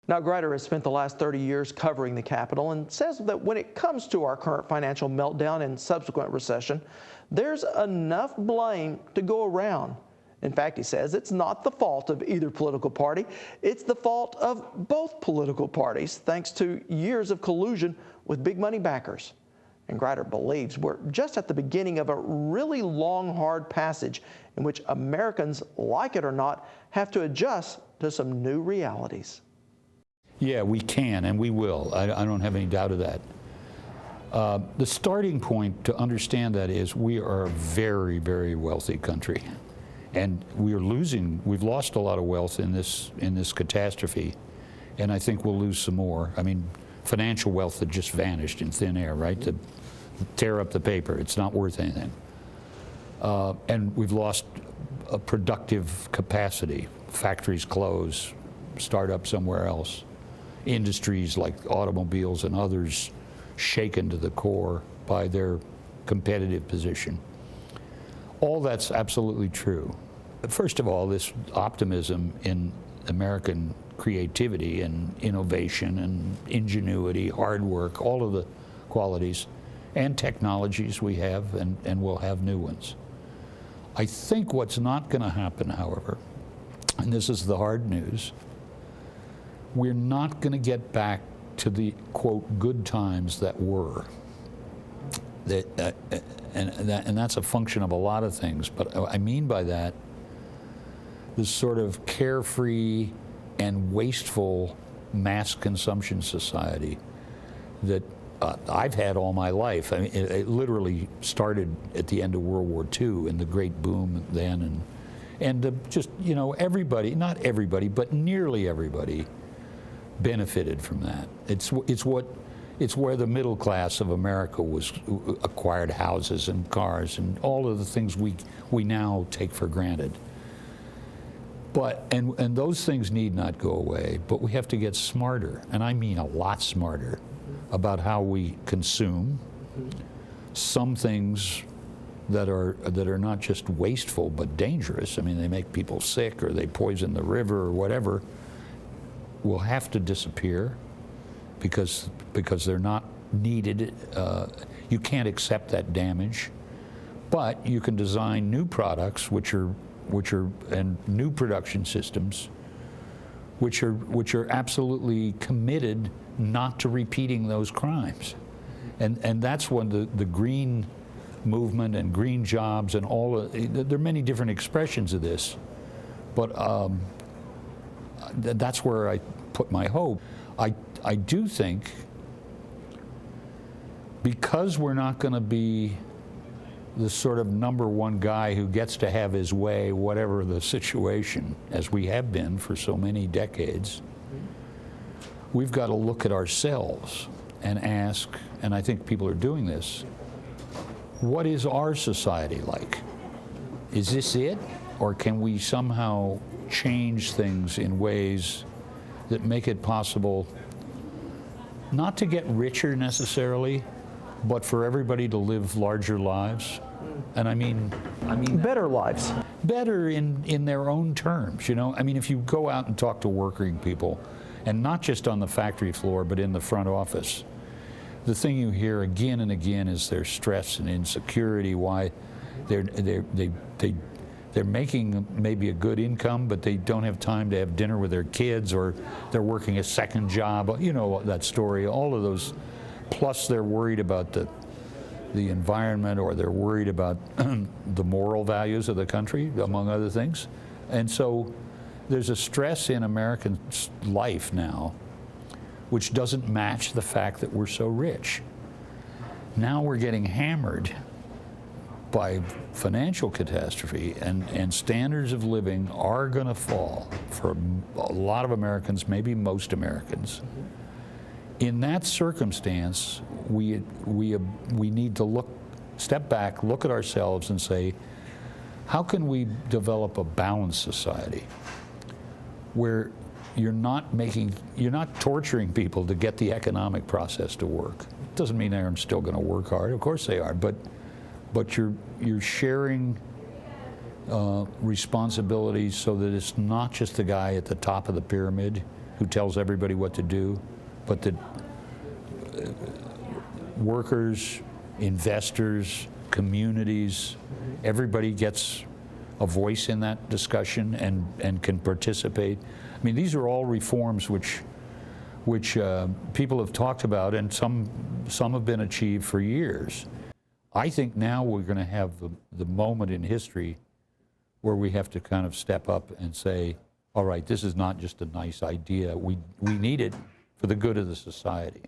Now, Greider has spent the last 30 years covering the Capitol and says that when it comes to our current financial meltdown and subsequent recession, there's enough blame to go around. In fact, he says it's not the fault of either political party. It's the fault of both political parties, thanks to years of collusion with big money backers. And Greider believes we're just at the beginning of a really long, hard passage in which Americans, like it or not, have to adjust to some new realities. Yeah, we can and we will. I don't have any doubt of that. The starting point to understand that is we are a very, very wealthy country. And we've lost a lot of wealth in this catastrophe, and I think we'll lose some more. I mean, financial wealth that just vanished in thin air, right? To tear up the paper, it's not worth anything. And we've lost a productive capacity. Factories close, start up somewhere else. Industries like automobiles and others shaken to the core by their competitive position. All that's absolutely true. First of all, this optimism in American creativity and innovation and ingenuity, hard work, all of the qualities and technologies we have, and we'll have new ones. I think what's not going to happen, however, and this is the hard news, we're not going to get back to the, quote, good times that were. And that's a function of a lot of things, but I mean by that this sort of carefree and wasteful mass consumption society that I've had all my life. I mean, it literally started at the end of World War II and the great boom then, and just, you know, everybody, not everybody, but nearly everybody benefited from that. It's where the middle class of America acquired houses and cars and all of the things we now take for granted. But and those things need not go away, but we have to get smarter, and I mean a lot smarter, about how we consume. Some things that are not just wasteful but dangerous. I mean, they make people sick or they poison the river or whatever, will have to disappear because they're not needed. You can't accept that damage, but you can design new products and new production systems which are absolutely committed not to repeating those crimes. And that's when the green movement and green jobs and there are many different expressions of this, but that's where I put my hope. I do think, because we're not going to be the sort of #1 guy who gets to have his way, whatever the situation, as we have been for so many decades, we've got to look at ourselves and ask, and I think people are doing this, what is our society like? Is this it? Or can we somehow change things in ways that make it possible not to get richer necessarily, but for everybody to live larger lives? And I mean better lives. Better in their own terms, you know? I mean, if you go out and talk to working people, and not just on the factory floor, but in the front office, the thing you hear again and again is their stress and insecurity, why they're making maybe a good income, but they don't have time to have dinner with their kids, or they're working a second job. You know that story, all of those. Plus they're worried about the environment, or they're worried about the moral values of the country, among other things. And so there's a stress in American life now which doesn't match the fact that we're so rich. Now we're getting hammered by financial catastrophe, and standards of living are going to fall for a lot of Americans, maybe most Americans. In that circumstance, we need to step back, look at ourselves and say, how can we develop a balanced society where you're not torturing people to get the economic process to work? It doesn't mean they're still going to work hard. Of course they are, but you're sharing responsibilities so that it's not just the guy at the top of the pyramid who tells everybody what to do, but that workers, investors, communities, everybody gets a voice in that discussion and can participate. I mean, these are all reforms which people have talked about, and some have been achieved for years. I think now we're going to have the moment in history where we have to kind of step up and say, all right, this is not just a nice idea. We need it for the good of the society.